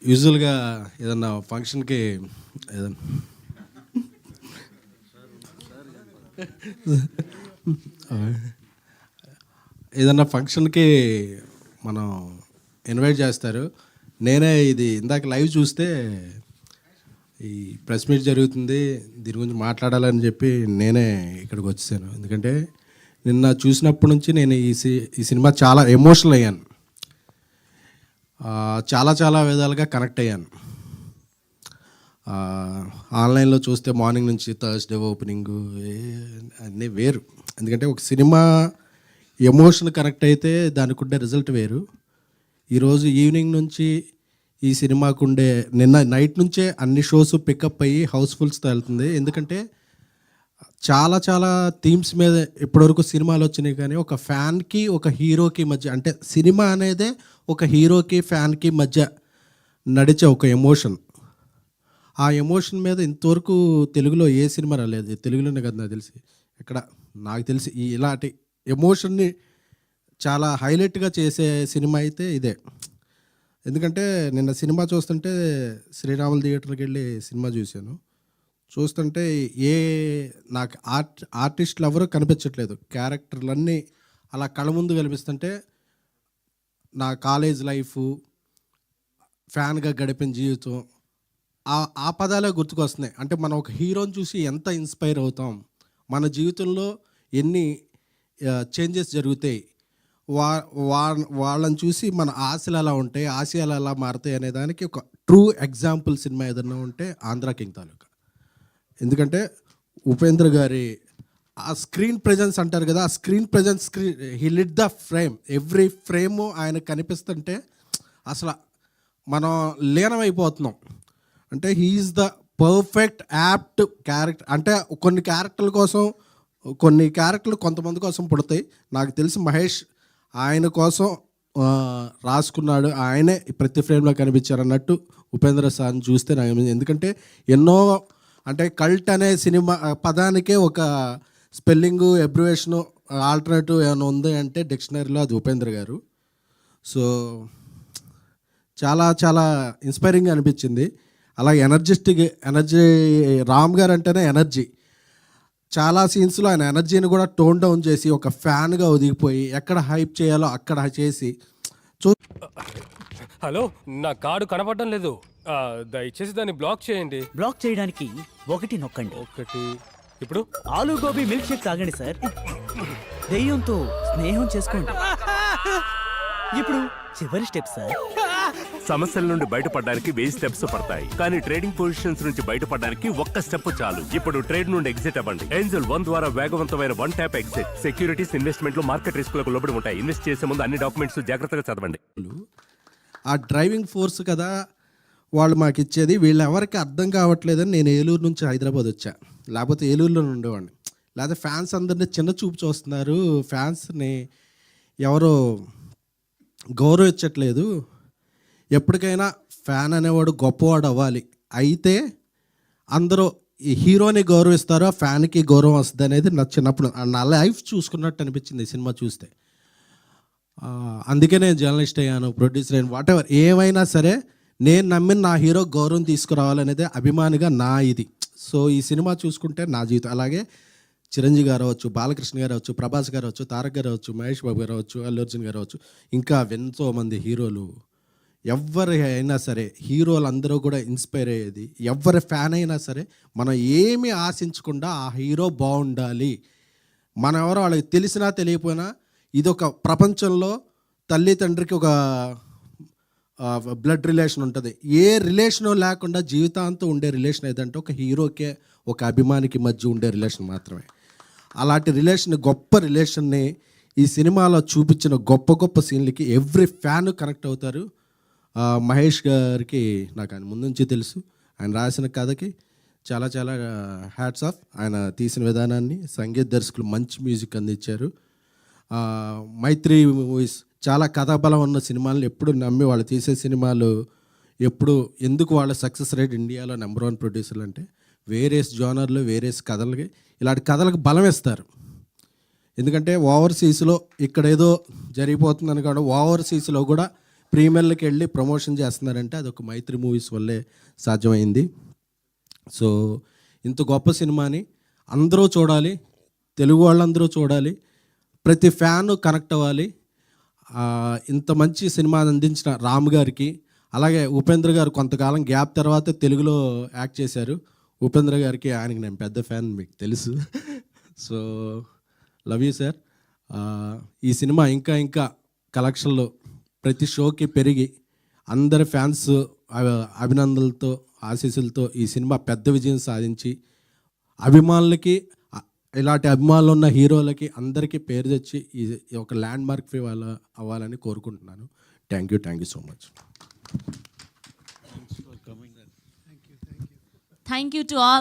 యూజువల్గా ఏదన్నా ఫంక్షన్కి ఏదన్నా ఏదన్నా ఫంక్షన్కి మనం ఇన్వైట్ చేస్తారు. నేనే ఇది ఇందాక లైవ్ చూస్తే ఈ ప్రెస్ మీట్ జరుగుతుంది, దీని గురించి మాట్లాడాలని చెప్పి నేనే ఇక్కడికి వచ్చేసాను. ఎందుకంటే నిన్న చూసినప్పటి నుంచి నేను ఈ సినిమా చాలా ఎమోషనల్ అయ్యాను, చాలా చాలా విధాలుగా కనెక్ట్ అయ్యాను. ఆన్లైన్లో చూస్తే మార్నింగ్ నుంచి థర్స్డే ఓపెనింగ్ అన్నీ వేరు. ఎందుకంటే ఒక సినిమా ఎమోషన్ కనెక్ట్ అయితే దానికి ఉండే రిజల్ట్ వేరు. ఈరోజు ఈవినింగ్ నుంచి ఈ సినిమాకు ఉండే నిన్న నైట్ నుంచే అన్ని షోస్ పికప్ అయ్యి హౌస్ఫుల్స్తో వెళ్తుంది. ఎందుకంటే చాలా చాలా థీమ్స్ మీద ఇప్పటివరకు సినిమాలు వచ్చినాయి, కానీ ఒక ఫ్యాన్కి ఒక హీరోకి మధ్య, అంటే సినిమా అనేదే ఒక హీరోకి ఫ్యాన్కి మధ్య నడిచే ఒక ఎమోషన్. ఆ ఎమోషన్ మీద ఇంతవరకు తెలుగులో ఏ సినిమా రాలేదు. తెలుగులోనే కదా నాకు తెలిసి ఇలాంటి ఎమోషన్ని చాలా హైలైట్గా చేసే సినిమా అయితే ఇదే. ఎందుకంటే నిన్న సినిమా చూస్తుంటే శ్రీరాములు థియేటర్కి వెళ్ళి సినిమా చూస్తుంటే నాకు ఆర్టిస్టులు ఎవరూ కనిపించట్లేదు. క్యారెక్టర్లన్నీ అలా కళ్ళ ముందు కనిపిస్తుంటే నా కాలేజ్ లైఫ్, ఫ్యాన్గా గడిపిన జీవితం, ఆ పదాలే గుర్తుకొస్తున్నాయి. అంటే మనం ఒక హీరోని చూసి ఎంత ఇన్స్పైర్ అవుతాం, మన జీవితంలో ఎన్ని చేంజెస్ జరుగుతాయి, వాళ్ళని చూసి మన ఆశలు ఎలా ఉంటాయి, ఆశయాలు ఎలా మారుతాయి అనే దానికి ఒక ట్రూ ఎగ్జాంపుల్ సినిమా ఏదన్నా ఉంటే ఆంధ్ర కింగ్ తాలూకా. ఎందుకంటే ఉపేంద్ర గారి ఆ స్క్రీన్ ప్రెజెన్స్ అంటారు కదా, ఆ screen presence, he lit the frame. Every frame ఆయన కనిపిస్తుంటే అసలు మనం లీనమైపోతున్నాం. అంటే he's the perfect apt character. అంటే కొన్ని క్యారెక్టర్లు కొంతమంది కోసం పుడతాయి. నాకు తెలిసి మహేష్ ఆయన కోసం రాసుకున్నాడు, ఆయనే ప్రతి ఫ్రేమ్లో కనిపించారు అన్నట్టు ఉపేంద్ర సార్ని చూస్తే నాకు, ఎందుకంటే ఎన్నో, అంటే కల్ట్ అనే సినిమా పదానికే ఒక స్పెల్లింగు, ఎబ్రివేషను, ఆల్టర్నేటివ్ ఏమైనా ఉంది అంటే డిక్షనరీలో అది ఉపేంద్ర గారు. సో చాలా చాలా ఇన్స్పైరింగ్గా అనిపించింది. అలాగే ఎనర్జీ రామ్ గారు అంటేనే ఎనర్జీ. చాలా సీన్స్లో ఆయన ఎనర్జీని కూడా టోన్ డౌన్ చేసి ఒక ఫ్యాన్గా ఒదిగిపోయి ఎక్కడ హైప్ చేయాలో అక్కడ చేసి హలో, నా కార్డు కనపడడం లేదు, దయచేసి దాన్ని బ్లాక్ చేయండి. బ్లాక్ చేయడానికి ఒకటి నొక్కండి. ఒకటి. ఇప్పుడు ఆలూ గోబీ మిల్క్ షేక్ తాగండి సార్. దెయ్యంతో స్నేహం చేసుకోండి. ఇప్పుడు చివరి స్టెప్ సార్. సమస్యల నుండి బయటపడడానికి 1000 స్టెప్స్ పడతాయి, కానీ ట్రేడింగ్ పొజిషన్స్ నుంచి బయటపడడానికి ఒక్క స్టెప్ చాలు. ఇప్పుడు ట్రేడ్ నుండి ఎగ్జిట్ అవ్వండి. ఏంజల్ 1 ద్వారా వేగవంతమైన 1 ట్యాప్ ఎగ్జిట్. సెక్యూరిటీస్ ఇన్వెస్ట్మెంట్ లో మార్కెట్ రిస్కులకు లోబడి ఉంటాయి. ఇన్వెస్ట్ చేసే ముందు అన్ని డాక్యుమెంట్స్ జాగ్రత్తగా చదవండి. ఆ డ్రైవింగ్ ఫోర్స్ కదా వాళ్ళు మాకు ఇచ్చేది. వీళ్ళు ఎవరికి అర్థం కావట్లేదని నేను ఏలూరు నుంచి హైదరాబాద్ వచ్చా, లేకపోతే ఏలూరులో ఉండేవాడిని. లేకపోతే ఫ్యాన్స్ అందరినీ చిన్న చూపు చూస్తున్నారు, ఫ్యాన్స్ని ఎవరో గౌరవించట్లేదు. ఎప్పటికైనా ఫ్యాన్ అనేవాడు గొప్పవాడు అవ్వాలి, అయితే అందరూ ఈ హీరోని గౌరవిస్తారో ఫ్యాన్కి గౌరవం వస్తుంది అనేది నా చిన్నప్పుడు నా లైఫ్ చూసుకున్నట్టు అనిపించింది ఈ సినిమా చూస్తే. అందుకే నేను జర్నలిస్ట్ అయ్యాను, ప్రొడ్యూసర్ అయ్యాను, వాట్ ఎవర్. ఏమైనా సరే నేను నమ్మిన నా హీరో గౌరవం తీసుకురావాలనేది అభిమానిగా నా ఇది. సో ఈ సినిమా చూసుకుంటే నా జీవితం. అలాగే చిరంజీవి గారు అవ్వచ్చు, బాలకృష్ణ గారు అవ్వచ్చు, ప్రభాస్ గారు అవ్వచ్చు, తారక్ గారు అవ్వచ్చు, మహేష్ బాబు గారు అవ్వచ్చు, అల్లు అర్జున్ గారు అవ్వచ్చు, ఇంకా ఎంతోమంది హీరోలు. ఎవరి అయినా సరే హీరోలు అందరూ కూడా ఇన్స్పైర్ అయ్యేది. ఎవరి ఫ్యాన్ అయినా సరే మనం ఏమీ ఆశించకుండా ఆ హీరో బాగుండాలి. మనం ఎవరో వాళ్ళకి తెలిసినా తెలియకపోయినా ఇదొక ప్రపంచంలో తల్లి తండ్రికి ఒక బ్లడ్ రిలేషన్ ఉంటుంది. ఏ రిలేషను లేకుండా జీవితాంతం ఉండే రిలేషన్ ఏదంటే ఒక హీరోకే ఒక అభిమానికి మధ్య ఉండే రిలేషన్ మాత్రమే. అలాంటి రిలేషన్, గొప్ప రిలేషన్ని ఈ సినిమాలో చూపించిన గొప్ప గొప్ప సీన్లకి ఎవ్రీ ఫ్యాన్ కనెక్ట్ అవుతారు. మహేష్ గారికి నాకు ఆయన ముందు నుంచి తెలుసు. ఆయన రాసిన కథకి చాలా చాలా హ్యాట్స్ ఆఫ్. ఆయన తీసిన విధానాన్ని, సంగీత దర్శకులు మంచి మ్యూజిక్ అందించారు. మైత్రి మూవీస్ చాలా కథాబలం ఉన్న సినిమాలను ఎప్పుడు నమ్మి వాళ్ళు తీసే సినిమాలు ఎందుకు వాళ్ళ సక్సెస్ రేట్ ఇండియాలో నెంబర్ 1 ప్రొడ్యూసర్లు అంటే వేరియస్ జోనర్లు, వేరియస్ కథలకి, ఇలాంటి కథలకు బలం ఇస్తారు. ఎందుకంటే ఓవర్సీస్లో ఇక్కడ ఏదో జరిగిపోతుందని కాదు, ఓవర్సీస్లో కూడా ప్రీమియర్లకి వెళ్ళి ప్రమోషన్ చేస్తున్నారంటే అదొక మైత్రి మూవీస్ వల్లే సాధ్యమైంది. సో ఇంత గొప్ప సినిమాని అందరూ చూడాలి, తెలుగు వాళ్ళందరూ చూడాలి, ప్రతి ఫ్యాన్ కనెక్ట్ అవ్వాలి. ఇంత మంచి సినిమా అందించిన రామ్ గారికి, అలాగే ఉపేంద్ర గారు కొంతకాలం గ్యాప్ తర్వాత తెలుగులో యాక్ట్ చేశారు. ఉపేంద్ర గారికి, ఆయనకి నేను పెద్ద ఫ్యాన్, మీకు తెలుసు. So love you sir. ఈ సినిమా ఇంకా ఇంకా కలెక్షన్లో ప్రతి షోకి పెరిగి అందరి ఫ్యాన్స్ అభినందనలతో ఆశీస్సులతో ఈ సినిమా పెద్ద విజయం సాధించి అభిమానులకి, ఇలాంటి అభిమానులు ఉన్న హీరోలకి అందరికీ పేరు తెచ్చి ఈ ఒక ల్యాండ్ మార్క్ ఫీ అవ్వాలని కోరుకుంటున్నాను. Thank you so much. Thank you to all.